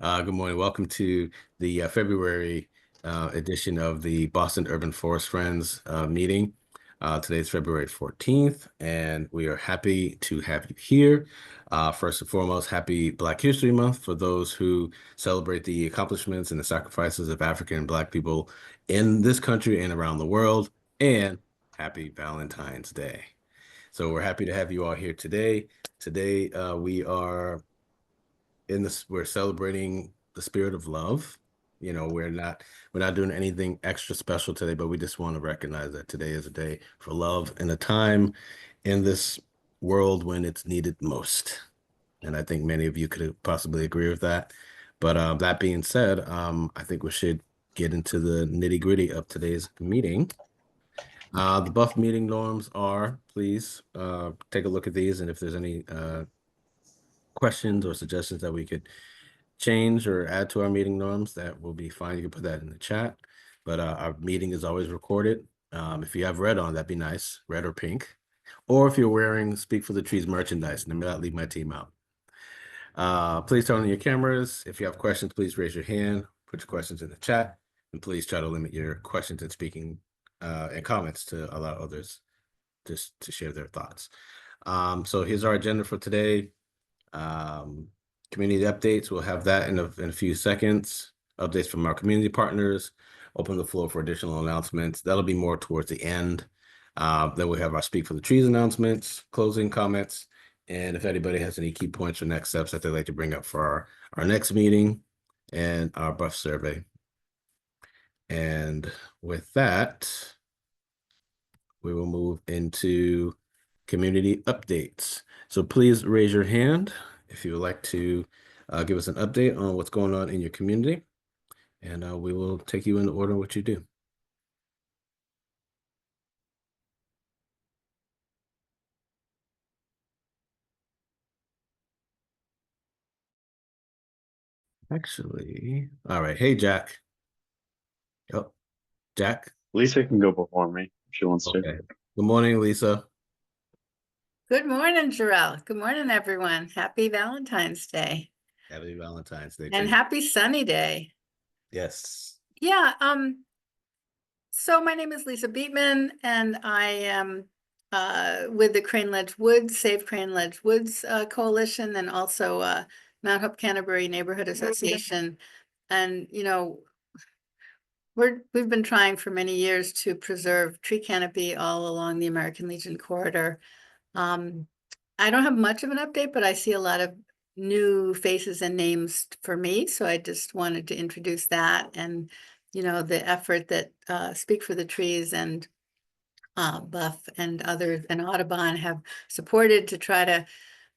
Good morning. Welcome to the February edition of the Boston Urban Forest Friends meeting. Today's February 14th, and we are happy to have you here. First and foremost, happy Black History Month for those who celebrate the accomplishments and the sacrifices of African and Black people in this country and around the world, and happy Valentine's Day. So we're happy to have you all here today. Today, we're celebrating the spirit of love. We're not doing anything extra special today, but we just want to recognize that today is a day for love and a time in this world when it's needed most. And I think many of you could possibly agree with that. But that being said, I think we should get into the nitty-gritty of today's meeting. The Buff meeting norms are, please take a look at these, and if there's any questions or suggestions that we could change or add to our meeting norms, that will be fine. You can put that in the chat. But our meeting is always recorded. If you have red on, that'd be nice, red or pink. Or if you're wearing Speak for the Trees merchandise, and not leave my team out. Please turn on your cameras. If you have questions, please raise your hand, put your questions in the chat, and please try to limit your questions and speaking and comments to allow others just to share their thoughts. So here's our agenda for today. Community updates, we'll have that in a few seconds. Updates from our community partners, open the floor for additional announcements. That'll be more towards the end. Then we have our Speak for the Trees announcements, closing comments, and if anybody has any key points or next steps that they'd like to bring up for our next meeting and our buff survey. And with that, we will move into community updates. So please raise your hand if you would like to give us an update on what's going on in your community, and we will take you in the order of what you do. Actually, all right. Hey, Jack. Yep. Jack. Lisa can go before me if she wants to. Okay. Good morning, Lisa. Good morning, Jarrell. Good morning, everyone. Happy Valentine's Day. Happy Valentine's Day. And happy sunny day. Yes. Yeah. So my name is Lisa Beatman, and I am with the Crane Ledge Woods, Save Crane Ledge Woods Coalition, and also Mount Hope Canterbury Neighborhood Association. And, you know, we've been trying for many years to preserve tree canopy all along the American Legion corridor. I don't have much of an update, but I see a lot of new faces and names for me. So I just wanted to introduce that and, you know, the effort that Speak for the Trees and Buff and others and Audubon have supported to try to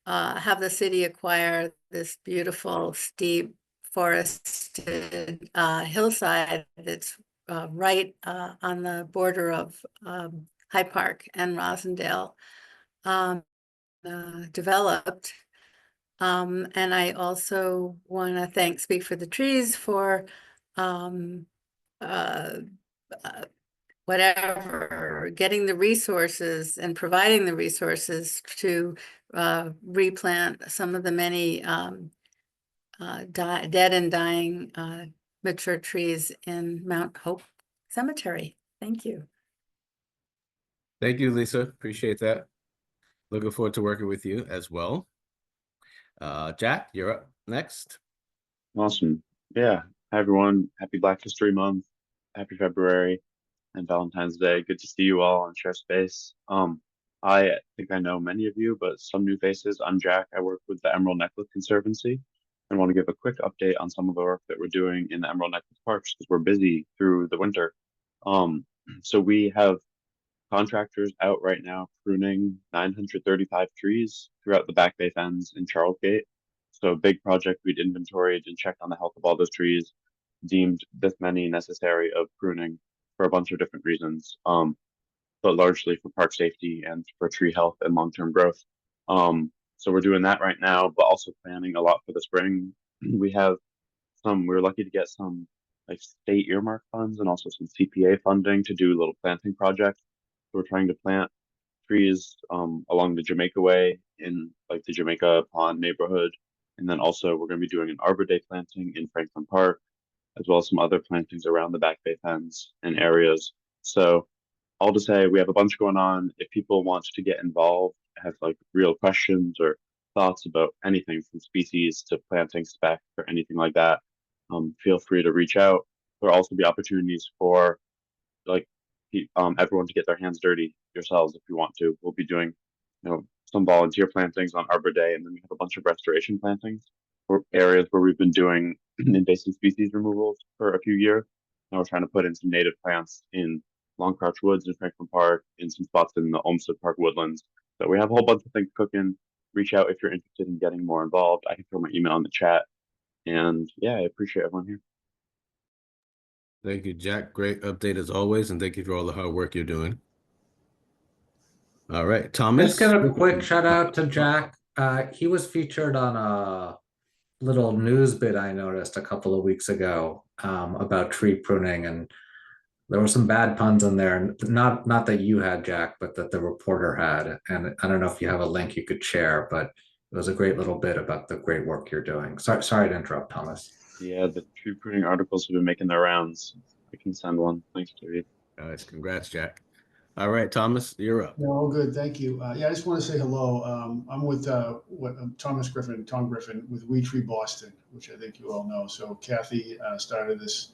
have the city acquire this beautiful, steep, forested hillside that's right on the border of Hyde Park and Rosendale. Developed. And I also want to thank Speak for the Trees for whatever, getting the resources and providing the resources to replant some of the many dead and dying mature trees in Mount Hope Cemetery. Thank you. Thank you, Lisa. Appreciate that. Looking forward to working with you as well. Jack, you're up next. Awesome. Yeah. Hi, everyone. Happy Black History Month. Happy February and Valentine's Day. Good to see you all and share space. I think I know many of you, but some new faces. I'm Jack. I work with the Emerald Necklace Conservancy and want to give a quick update on some of the work that we're doing in the Emerald Necklace Parks because we're busy through the winter. So we have contractors out right now pruning 935 trees throughout the Back Bay Fens in Charlesgate. So a big project. We'd inventoried and checked on the health of all those trees, deemed this many necessary of pruning for a bunch of different reasons, but largely for park safety and for tree health and long-term growth. So we're doing that right now, but also planning a lot for the spring. We're lucky to get some like state earmark funds and also some CPA funding to do little planting projects. We're trying to plant trees along the Jamaica Way in like the Jamaica Pond neighborhood, And then also we're going to be doing an Arbor Day planting in Franklin Park, as well as some other plantings around the Back Bay fence and areas. So all to say, we have a bunch going on. If people want to get involved, have like real questions or thoughts about anything from species to planting spec or anything like that, feel free to reach out. There'll also be opportunities for like everyone to get their hands dirty yourselves if you want to. We'll be doing, some volunteer plantings on Arbor Day, and then we have a bunch of restoration plantings for areas where we've been doing invasive species removals for a few years. Now we're trying to put in some native plants in Long Crouch Woods in Franklin Park, in some spots in the Olmsted Park woodlands. So we have a whole bunch of things cooking. Reach out if you're interested in getting more involved. I can throw my email in the chat. And yeah, I appreciate everyone here. Thank you, Jack. Great update as always, and thank you for all the hard work you're doing. All right, Thomas. Let's get a quick shout out to Jack. He was featured on a little news bit I noticed a couple of weeks ago about tree pruning, and there were some bad puns in there. Not that you had, Jack, but that the reporter had. And I don't know if you have a link you could share, but it was a great little bit about the great work you're doing. Sorry to interrupt, Thomas. Yeah, the tree pruning articles have been making their rounds. I can send one. Thanks, David. Nice. Congrats, Jack. All right, Thomas, you're up. No, all good. Thank you. Yeah, I just want to say hello. I'm with Tom Griffin with We Tree Boston, which I think you all know. So Kathy started this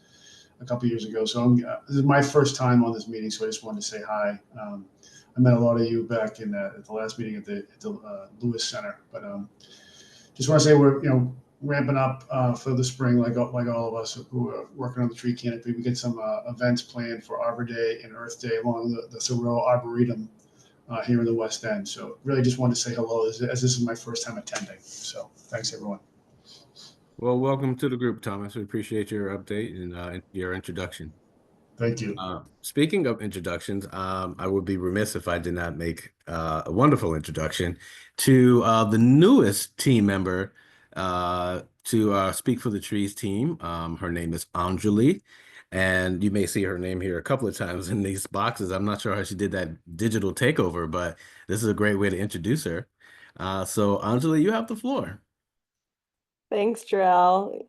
a couple years ago. So this is my first time on this meeting, so I just wanted to say hi. I met a lot of you back at the last meeting at the Lewis Center, but just want to say we're ramping up for the spring, like all of us who are working on the tree canopy. We get some events planned for Arbor Day and Earth Day along the Thoreau Arboretum here in the West End. So really just wanted to say hello as this is my first time attending. So thanks, everyone. Well, welcome to the group, Thomas. We appreciate your update and your introduction. Thank you. Speaking of introductions, I would be remiss if I did not make a wonderful introduction to the newest team member to Speak for the Trees team. Her name is Anjali, and you may see her name here a couple of times in these boxes. I'm not sure how she did that digital takeover, but this is a great way to introduce her. So Anjali, you have the floor. Thanks, Jarrell.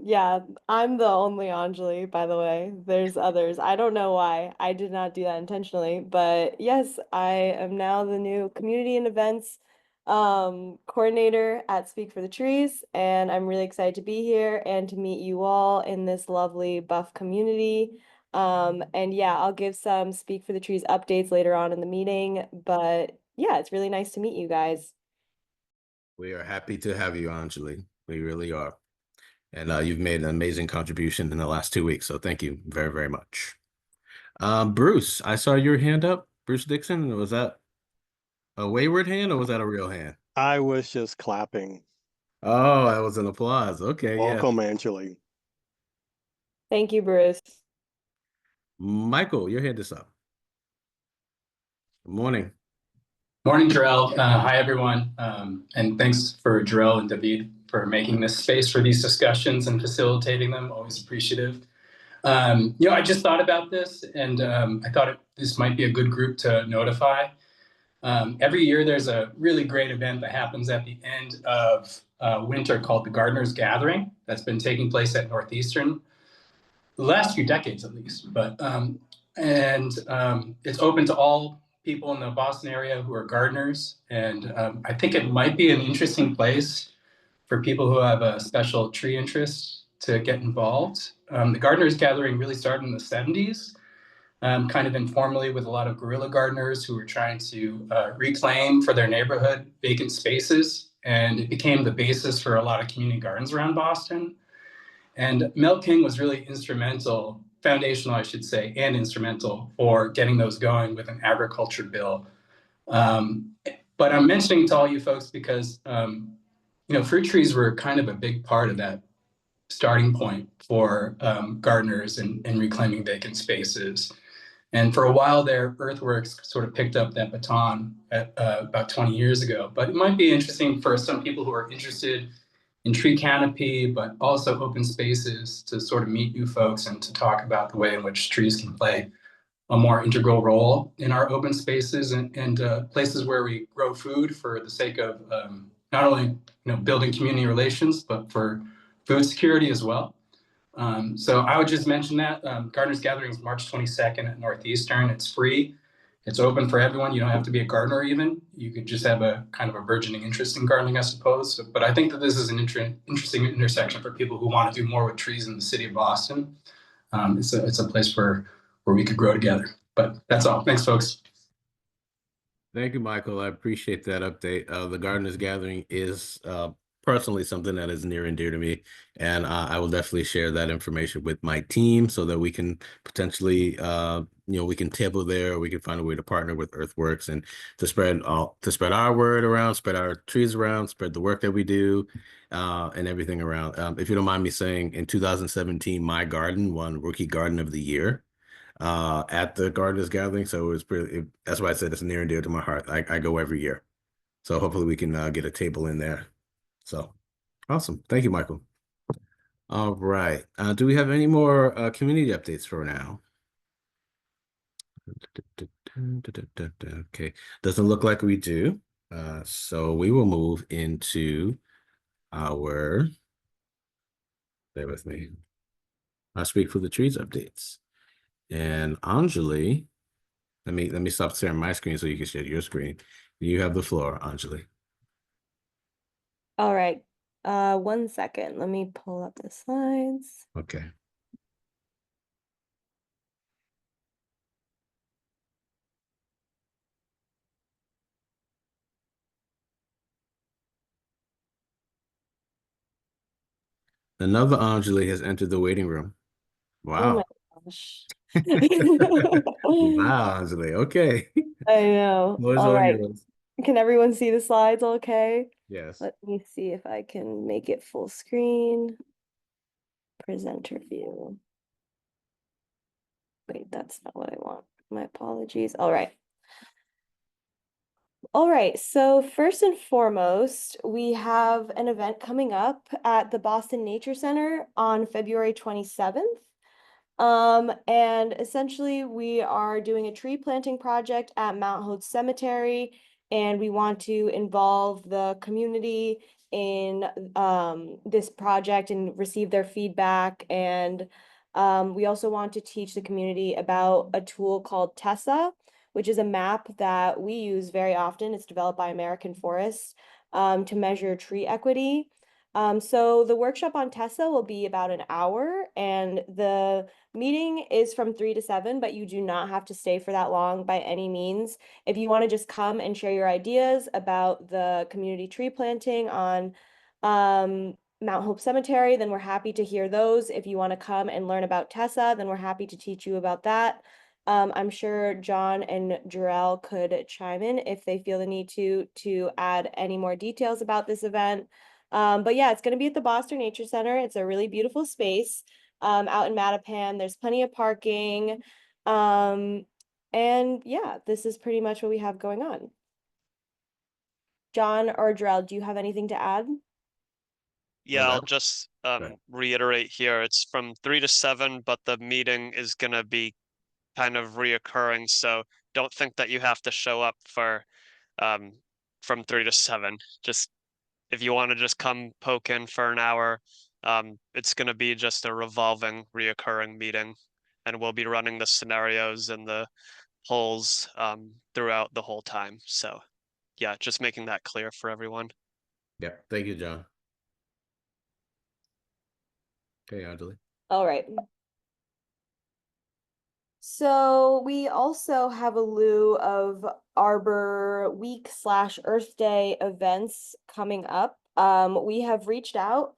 Yeah, I'm the only Anjali, by the way. There's others. I don't know why. I did not do that intentionally, but yes, I am now the new community and events coordinator at Speak for the Trees, and I'm really excited to be here and to meet you all in this lovely Buff community. And yeah, I'll give some Speak for the Trees updates later on in the meeting, but yeah, it's really nice to meet you guys. We are happy to have you, Anjali. We really are. And you've made an amazing contribution in the last 2 weeks. So thank you very, very much. Bruce, I saw your hand up. Bruce Dixon, was that a wayward hand or was that a real hand? I was just clapping. Oh, that was an applause. Okay. Welcome, Yeah. Anjali. Thank you, Bruce. Michael, your hand is up. Good morning. Morning, Jarrell. Hi, everyone. And thanks for Jarrell and David for making this space for these discussions and facilitating them. Always appreciative. I just thought about this and I thought this might be a good group to notify. Every year there's a really great event that happens at the end of winter called the Gardeners Gathering that's been taking place at Northeastern the last few decades at least. But it's open to all people in the Boston area who are gardeners. And I think it might be an interesting place for people who have a special tree interest to get involved. The Gardeners Gathering really started in the 70s, kind of informally with a lot of guerrilla gardeners who were trying to reclaim for their neighborhood vacant spaces. And it became the basis for a lot of community gardens around Boston. And Mel King was really foundational, I should say, and instrumental for getting those going with an agriculture bill. But I'm mentioning to all you folks because, fruit trees were kind of a big part of that starting point for gardeners and reclaiming vacant spaces. And for a while there, Earthworks sort of picked up that baton about 20 years ago. But it might be interesting for some people who are interested in tree canopy, but also open spaces to sort of meet new folks and to talk about the way in which trees can play a more integral role in our open spaces and places where we grow food for the sake of not only building community relations, but for food security as well. So I would just mention that Gardeners Gathering is March 22nd at Northeastern. It's free. It's open for everyone. You don't have to be a gardener even. You could just have a kind of a burgeoning interest in gardening, I suppose. But I think that this is an interesting intersection for people who want to do more with trees in the city of Boston. It's a place where we could grow together. But that's all. Thanks, folks. Thank you, Michael. I appreciate that update. The Gardeners Gathering is personally something that is near and dear to me, and I will definitely share that information with my team so that we can potentially, we can table there, or we can find a way to partner with Earthworks and to spread our word around, spread our trees around, spread the work that we do, and everything around. If you don't mind me saying, in 2017, my garden won Rookie Garden of the Year at the Gardeners Gathering. So that's why I said it's near and dear to my heart. I go every year. So hopefully we can get a table in there. So awesome. Thank you, Michael. All right. Do we have any more community updates for now? Okay. Doesn't look like we do. So we will move into our, bear with me, our Speak for the Trees updates. And Anjali, let me stop sharing my screen so you can share your screen. You have the floor, Anjali. All right. 1 second. Let me pull up the slides. Okay. Another Anjali has entered the waiting room. Oh Wow. my gosh. Wow, Anjali. Okay. I know. Floor is All all right. yours. Can everyone see the slides okay? Yes. Let me see if I can make it full screen. Presenter view. Wait, that's not what I want. My apologies. All right. All right, so first and foremost, we have an event coming up at the Boston Nature Center on February 27th. And essentially we are doing a tree planting project at Mount Hope Cemetery, and we want to involve the community in this project and receive their feedback. And we also want to teach the community about a tool called Tessa, which is a map that we use very often. It's developed by American Forests to measure tree equity. So the workshop on Tessa will be about an hour, and the meeting is from 3 to 7, but you do not have to stay for that long by any means. If you want to just come and share your ideas about the community tree planting on Mount Hope Cemetery, then we're happy to hear those. If you want to come and learn about Tessa, then we're happy to teach you about that. I'm sure John and Jarell could chime in if they feel the need to add any more details about this event. But yeah, it's going to be at the Boston Nature Center. It's a really beautiful space out in Mattapan. There's plenty of parking. And yeah, this is pretty much what we have going on. John or Jarell, do you have anything to add? Yeah, I'll that- just Right. reiterate here. It's from 3 to 7, but the meeting is gonna be kind of reoccurring, so don't think that you have to show up for from 3 to 7. Just if you want to just come poke in for an hour, it's gonna be just a revolving, reoccurring meeting, and we'll be running the scenarios and the polls throughout the whole time. So yeah, just making that clear for everyone. Yeah. Thank you, John. Okay, Anjali. All right. So we also have a lieu of Arbor Week / Earth Day events coming up. We have reached out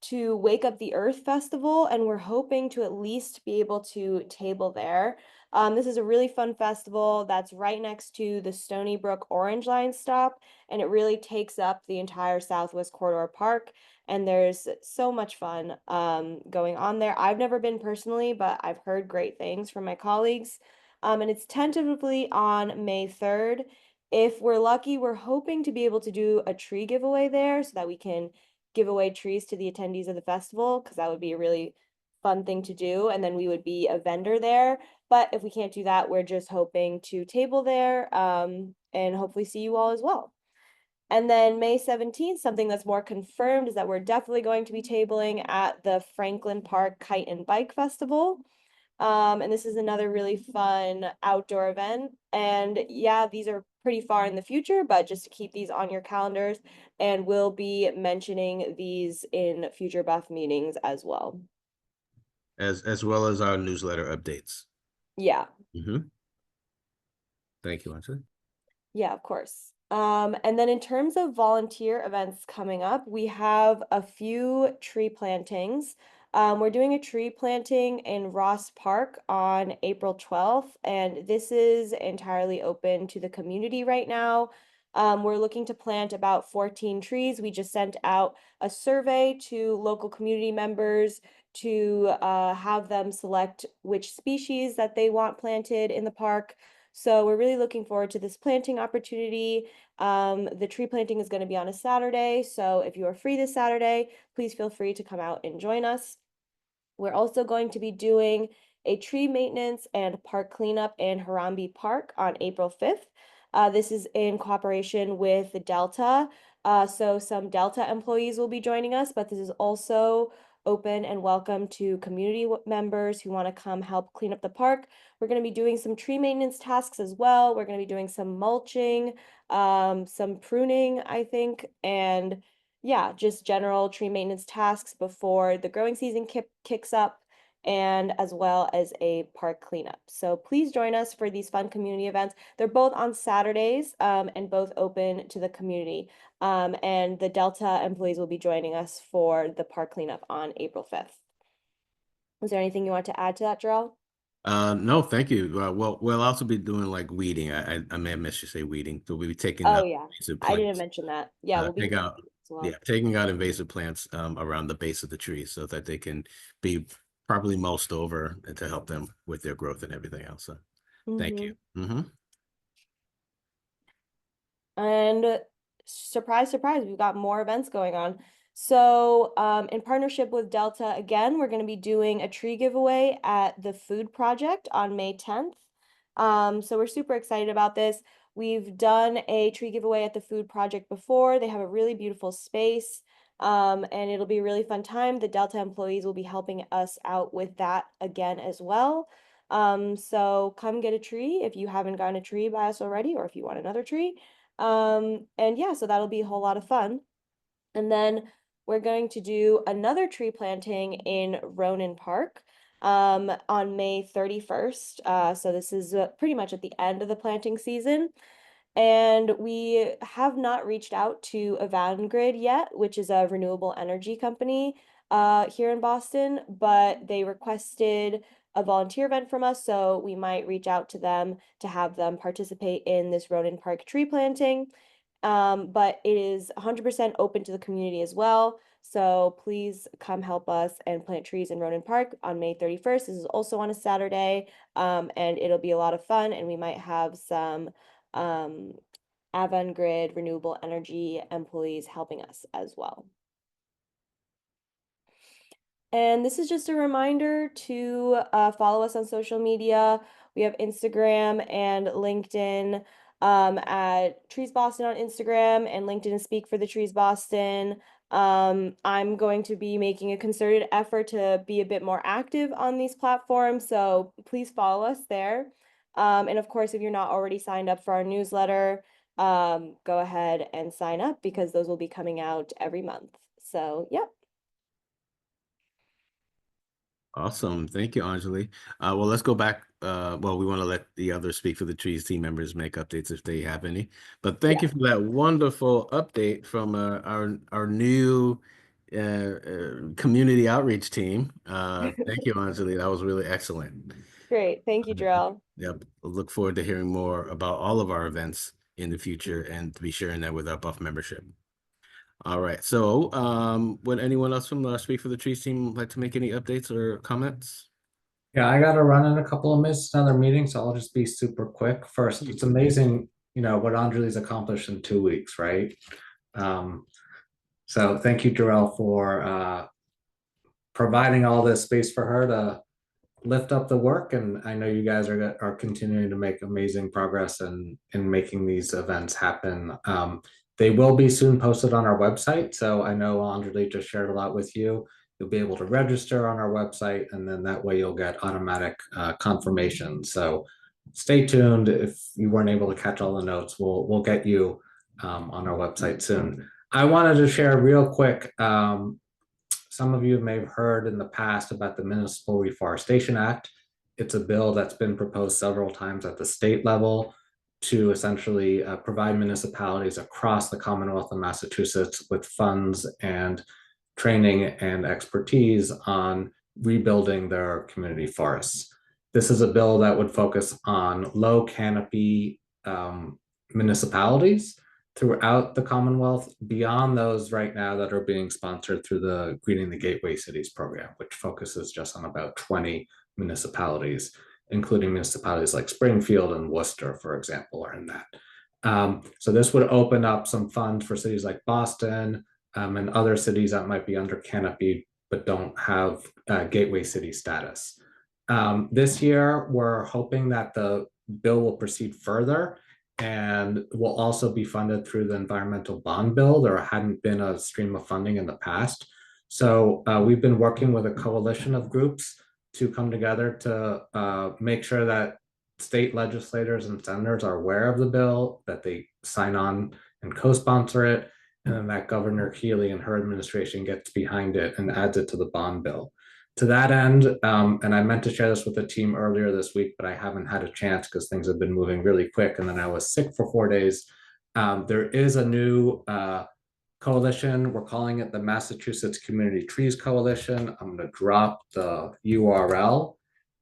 to Wake Up the Earth Festival, and we're hoping to at least be able to table there. This is a really fun festival that's right next to the Stony Brook Orange Line stop, and it really takes up the entire Southwest Corridor Park. And there's so much fun going on there. I've never been personally, but I've heard great things from my colleagues. And it's tentatively on May 3rd. If we're lucky, we're hoping to be able to do a tree giveaway there so that we can give away trees to the attendees of the festival, because that would be a really fun thing to do. And then we would be a vendor there. But if we can't do that, we're just hoping to table there and hopefully see you all as well. And then May 17th, something that's more confirmed is that we're definitely going to be tabling at the Franklin Park Kite and Bike Festival. And this is another really fun outdoor event. And yeah, these are pretty far in the future, but just to keep these on your calendars, and we'll be mentioning these in future Buff meetings as well. As well as our newsletter updates. Yeah. Thank you, Anjali. Yeah, of course. And then in terms of volunteer events coming up, we have a few tree plantings. We're doing a tree planting in Ross Park on April 12th, and this is entirely open to the community right now. We're looking to plant about 14 trees. We just sent out a survey to local community members to have them select which species that they want planted in the park. So we're really looking forward to this planting opportunity. The tree planting is going to be on a Saturday, so if you are free this Saturday, please feel free to come out and join us. We're also going to be doing a tree maintenance and park cleanup in Harambee Park on April 5th. This is in cooperation with the Delta. So some Delta employees will be joining us, but this is also open and welcome to community members who want to come help clean up the park. We're going to be doing some tree maintenance tasks as well. We're going to be doing some mulching, some pruning, I think, and yeah, just general tree maintenance tasks before the growing season kicks up, and as well as a park cleanup. So please join us for these fun community events. They're both on Saturdays and both open to the community. And the Delta employees will be joining us for the park cleanup on April 5th. Is there anything you want to add to that, Jarrell? No, thank you. We'll also be doing like weeding. I may have missed you say weeding. So we'll be taking Oh out yeah, invasive I didn't plants. mention that. Yeah, we'll be Take doing out, that as well. yeah, taking out invasive plants around the base of the tree so that they can be properly mulched over and to help them with their growth and everything else. So thank you. And surprise, surprise, we've got more events going on. So in partnership with Delta, again, we're going to be doing a tree giveaway at the Food Project on May 10th. So we're super excited about this. We've done a tree giveaway at the Food Project before. They have a really beautiful space, and it'll be a really fun time. The Delta employees will be helping us out with that again as well. So come get a tree if you haven't gotten a tree by us already, or if you want another tree. And yeah, so that'll be a whole lot of fun. And then we're going to do another tree planting in Ronan Park on May 31st. So this is pretty much at the end of the planting season. And we have not reached out to Avangrid yet, which is a renewable energy company here in Boston, but they requested a volunteer event from us, so we might reach out to them to have them participate in this Ronan Park tree planting. But it is 100% open to the community as well. So please come help us and plant trees in Ronan Park on May 31st. This is also on a Saturday, and it'll be a lot of fun, and we might have some Avangrid renewable energy employees helping us as well. And this is just a reminder to follow us on social media. We have Instagram and LinkedIn at Trees Boston on Instagram, and LinkedIn is Speak for the Trees Boston. I'm going to be making a concerted effort to be a bit more active on these platforms, so please follow us there. And of course, if you're not already signed up for our newsletter, go ahead and sign up because those will be coming out every month. So, yep. Awesome. Thank you, Anjali. Well, let's go back. Well, we want to let the other Speak for the Trees team members make updates if they have any. But thank you for that wonderful update from our new community outreach team. Thank you, Anjali. That was really excellent. Great. Thank you, Jarrell. Yep. Look forward to hearing more about all of our events in the future and to be sharing that with our Buff membership. All right. So would anyone else from the Speak for the Trees team like to make any updates or comments? Yeah, I got to run in a couple of minutes, another meeting, so I'll just be super quick. First, it's amazing, you know, what Anjali's accomplished in 2 weeks, right? So thank you, Jarrell, for providing all this space for her to lift up the work, and I know you guys are continuing to make amazing progress in making these events happen. They will be soon posted on our website. So I know Andrely just shared a lot with you. You'll be able to register on our website, and then that way you'll get automatic confirmation. So stay tuned. If you weren't able to catch all the notes, we'll get you on our website soon. I wanted to share real quick. Some of you may have heard in the past about the Municipal Reforestation Act. It's a bill that's been proposed several times at the state level to essentially provide municipalities across the Commonwealth of Massachusetts with funds and training and expertise on rebuilding their community forests. This is a bill that would focus on low canopy municipalities throughout the Commonwealth, beyond those right now that are being sponsored through the Greening the Gateway Cities program, which focuses just on about 20 municipalities, including municipalities like Springfield and Worcester, for example, are in that. So this would open up some funds for cities like Boston and other cities that might be under canopy but don't have gateway city status. This year, we're hoping that the bill will proceed further and will also be funded through the environmental bond bill. There hadn't been a stream of funding in the past. So we've been working with a coalition of groups to come together to make sure that state legislators and senators are aware of the bill, that they sign on and co-sponsor it, and then that Governor Keeley and her administration gets behind it and adds it to the bond bill. To that end, and I meant to share this with the team earlier this week, but I haven't had a chance because things have been moving really quick. And then I was sick for 4 days. There is a new coalition. We're calling it the Massachusetts Community Trees Coalition. I'm going to drop the URL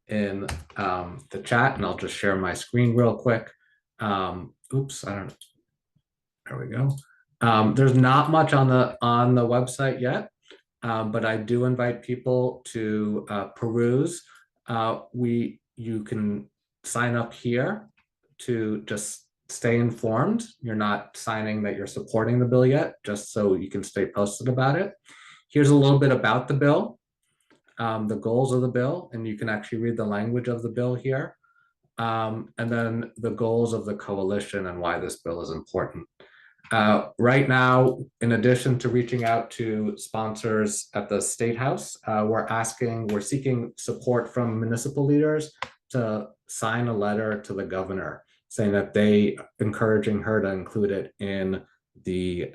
in the chat, and I'll just share my screen real quick. Oops, I don't. There we go. There's not much on the website yet. But I do invite people to peruse. You can sign up here to just stay informed. You're not signing that you're supporting the bill yet, just so you can stay posted about it. Here's a little bit about the bill, the goals of the bill, and you can actually read the language of the bill here. And then the goals of the coalition and why this bill is important. Right now, in addition to reaching out to sponsors at the State House, we're seeking support from municipal leaders to sign a letter to the governor saying that they encouraging her to include it in the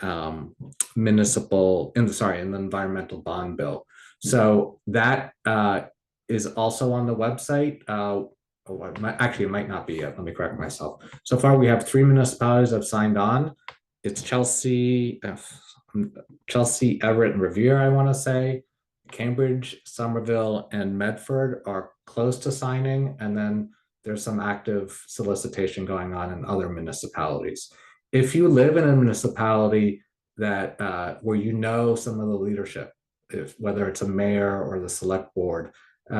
environmental bond bill. So that is also on the website. Actually, it might not be yet. Let me correct myself. So far, we have 3 municipalities that have signed on. It's Chelsea, Everett, and Revere, I want to say. Cambridge, Somerville, and Medford are close to signing, and then there's some active solicitation going on in other municipalities. If you live in a municipality that where you know some of the leadership, whether it's a mayor or the select board,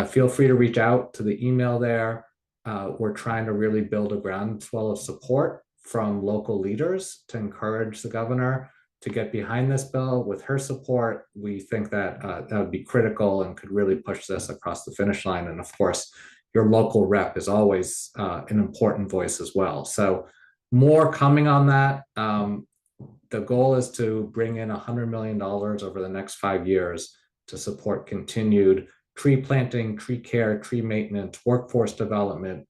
feel free to reach out to the email there. We're trying to really build a groundswell of support from local leaders to encourage the governor to get behind this bill. With her support, we think that that would be critical and could really push this across the finish line. And of course, your local rep is always an important voice as well. So more coming on that. The goal is to bring in $100 million over the next 5 years to support continued tree planting, tree care, tree maintenance, workforce development,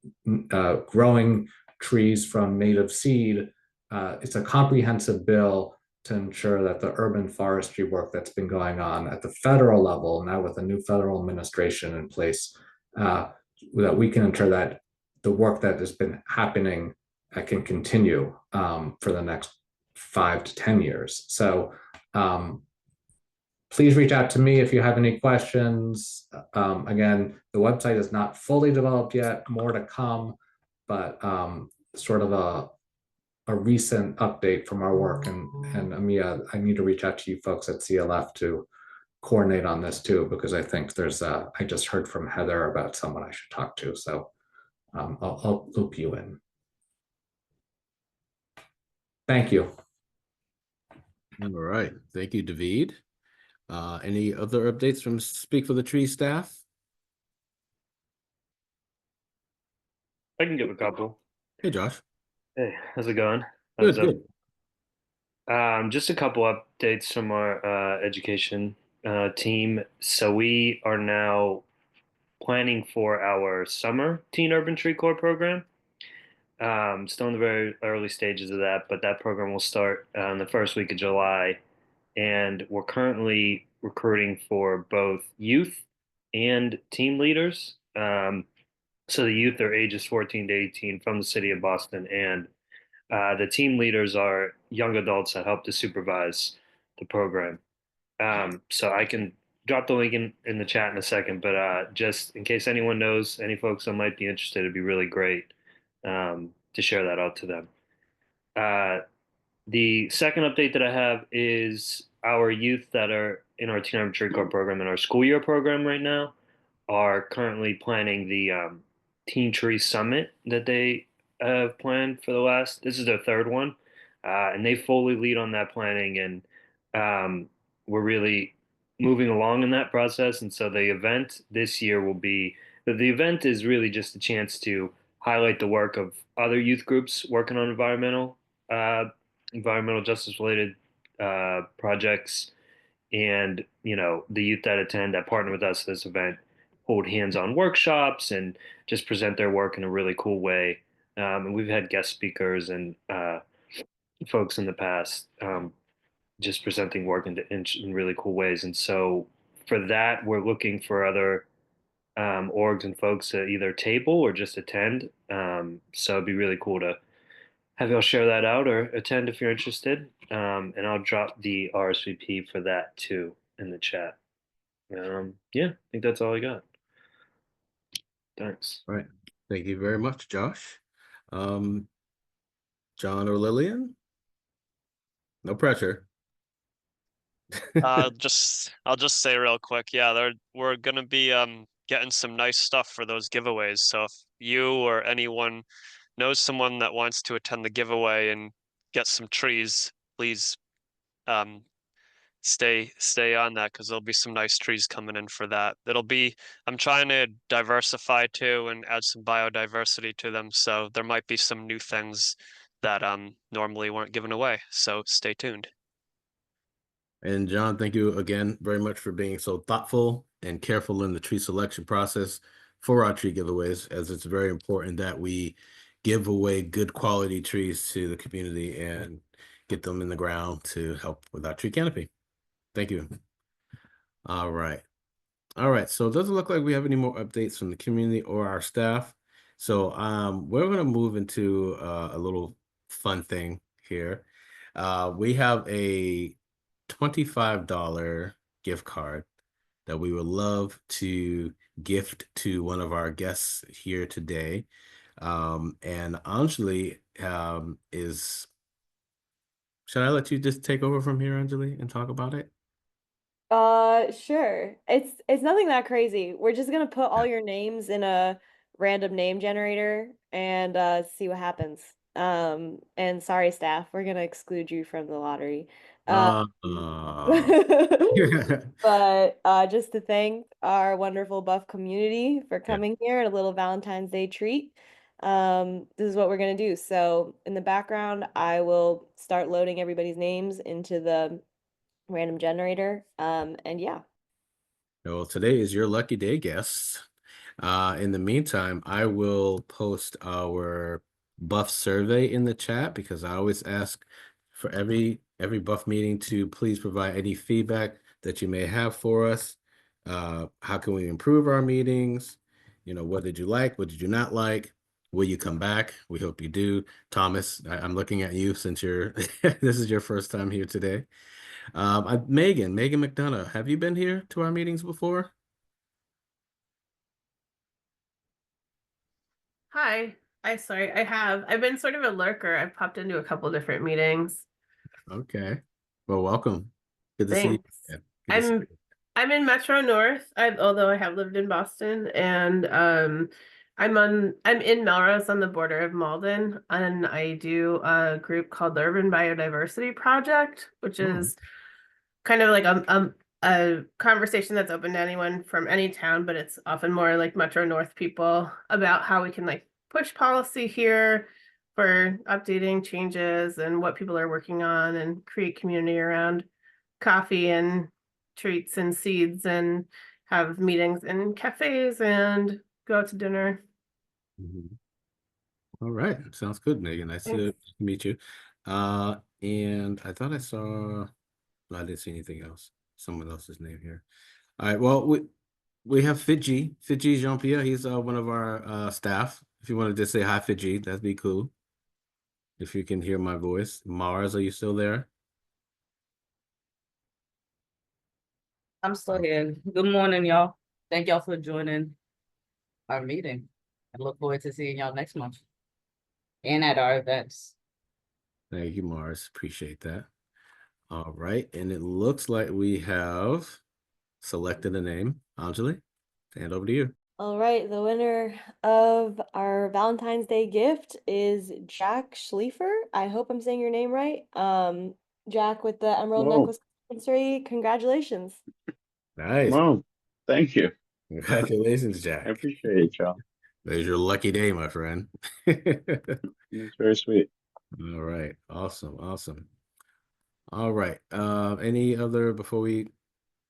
growing trees from native seed. It's a comprehensive bill to ensure that the urban forestry work that's been going on at the federal level, now with a new federal administration in place, that we can ensure that the work that has been happening can continue for the next 5 to 10 years. So please reach out to me if you have any questions. Again, the website is not fully developed yet, more to come, but sort of a recent update from our work. And Amia, I need to reach out to you folks at CLF to coordinate on this too, because I think there's I just heard from Heather about someone I should talk to. So I'll loop you in. Thank you. All right. Thank you, David. Any other updates from Speak for the Tree staff? I can give a couple. Hey, Josh. Hey, how's it going? Good, good. Just a couple updates from our education team. So we are now planning for our summer Teen Urban Tree Corps program. Still in the very early stages of that, but that program will start in the first week of July. And we're currently recruiting for both youth and team leaders. So the youth are ages 14 to 18 from the city of Boston, and the team leaders are young adults that help to supervise the program. So I can drop the link in the chat in a second, but just in case anyone knows any folks that might be interested, it'd be really great to share that out to them. The second update that I have is our youth that are in our Teen Urban Tree Corps program in our school year program right now are currently planning the Teen Tree Summit that they have planned for the last. This is their third one, and they fully lead on that planning, and we're really moving along in that process. And so the event this year will be the event is really just a chance to highlight the work of other youth groups working on environmental justice related projects, and the youth that attend that partner with us at this event hold hands-on workshops and just present their work in a really cool way. And we've had guest speakers and folks in the past just presenting work in really cool ways. And so for that, we're looking for other orgs and folks to either table or just attend. So it'd be really cool to have y'all share that out or attend if you're interested. And I'll drop the RSVP for that too in the chat. Yeah, I think that's all I got. Thanks. All right. Thank you very much, Josh. John or Lillian? No pressure. I'll just say real quick, yeah, we're gonna be getting some nice stuff for those giveaways. So if you or anyone knows someone that wants to attend the giveaway and get some trees, please stay on that, because there'll be some nice trees coming in for that. I'm trying to diversify too and add some biodiversity to them. So there might be some new things that normally weren't given away. So stay tuned. And John, thank you again very much for being so thoughtful and careful in the tree selection process for our tree giveaways, as it's very important that we give away good quality trees to the community and get them in the ground to help with our tree canopy. Thank you. All right. All right. So it doesn't look like we have any more updates from the community or our staff. So we're going to move into a little fun thing here. We have a $25 gift card that we would love to gift to one of our guests here today. And Anjali should I let you just take over from here, Anjali, and talk about it? Sure. It's nothing that crazy. We're just gonna put all your names in a random name generator and see what happens. And sorry, staff, we're gonna exclude you from the lottery. But just to thank our wonderful Buff community for coming here, and a little Valentine's Day treat. This is what we're gonna do. So in the background, I will start loading everybody's names into the random generator. And yeah. Well, today is your lucky day, guests. In the meantime, I will post our Buff survey in the chat, because I always ask for every Buff meeting to please provide any feedback that you may have for us. How can we improve our meetings? What did you like? What did you not like? Will you come back? We hope you do. Thomas, I'm looking at you since this is your first time here today. Megan McDonough, have you been here to our meetings before? Hi. Sorry, I have. I've been sort of a lurker. I've popped into a couple different meetings. Okay. Well, welcome. Good to see you. Thanks. Yeah, good to see you. I'm in Metro North, although I have lived in Boston, and I'm in Melrose on the border of Malden, and I do a group called the Urban Biodiversity Project, which is kind of like a conversation that's open to anyone from any town, but it's often more like Metro North people about how we can like push policy here, for updating changes and what people are working on and create community around coffee and treats and seeds and have meetings in cafes and go out to dinner. Mhm. All right, sounds good, Megan. Nice to Thanks. meet you. And I thought I saw, no, I didn't see anything else. Someone else's name here. All right, well, we have Fiji Jean-Pierre. He's one of our staff. If you want to just say hi, Fiji, that'd be cool. If you can hear my voice. Mars, are you still there? I'm still here. Good morning, y'all. Thank y'all for joining our meeting. I look forward to seeing y'all next month and at our events. Thank you, Mars. Appreciate that. All right, and it looks like we have selected a name. Anjali, hand over to you. All right, the winner of our Valentine's Day gift is Jack Schliefer. I hope I'm saying your name right. Jack with the Emerald Whoa. Necklace Company. Congratulations. Nice. Wow. Thank you. Congratulations, I Jack. appreciate it, y'all. There's your lucky day, my friend. It's very sweet. All right. Awesome. Awesome. All right. Any other, before we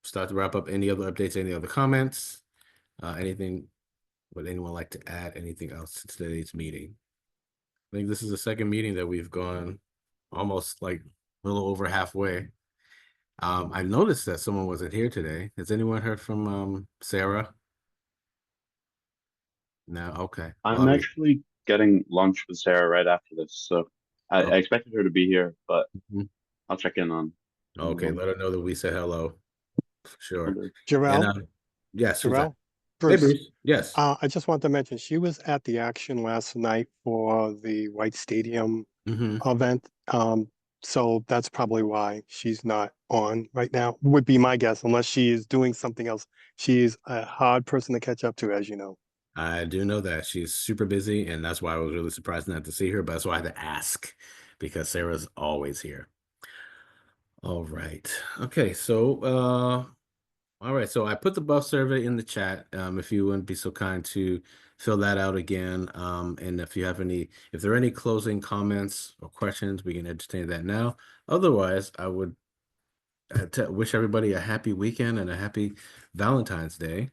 start to wrap up, any other updates, any other comments? Anything, would anyone like to add anything else to today's meeting? I think this is the second meeting that we've gone almost like a little over halfway. I noticed that someone wasn't here today. Has anyone heard from Sarah? No, okay. I'm Well, actually getting lunch with Sarah right after this, so I Oh. expected her to be here, but Mhm. I'll check in on. Okay, let her know that we said hello. Sure. And Jarrell, yes, who's that? Jarrell, Hey, Bruce. Bruce. Yes. I just want to mention she was at the action last night for the White Stadium Mhm. event. So that's probably why she's not on right now, would be my guess, unless she is doing something else. She's a hard person to catch up to, as you know. I do know that she's super busy, and that's why I was really surprised not to see her, but that's why I had to ask, because Sarah's always here. All right. Okay, so all right, so I put the buff survey in the chat. If you wouldn't be so kind to fill that out again. And if you have if there are any closing comments or questions, we can entertain that now. Otherwise, I would wish everybody a happy weekend and a happy Valentine's Day.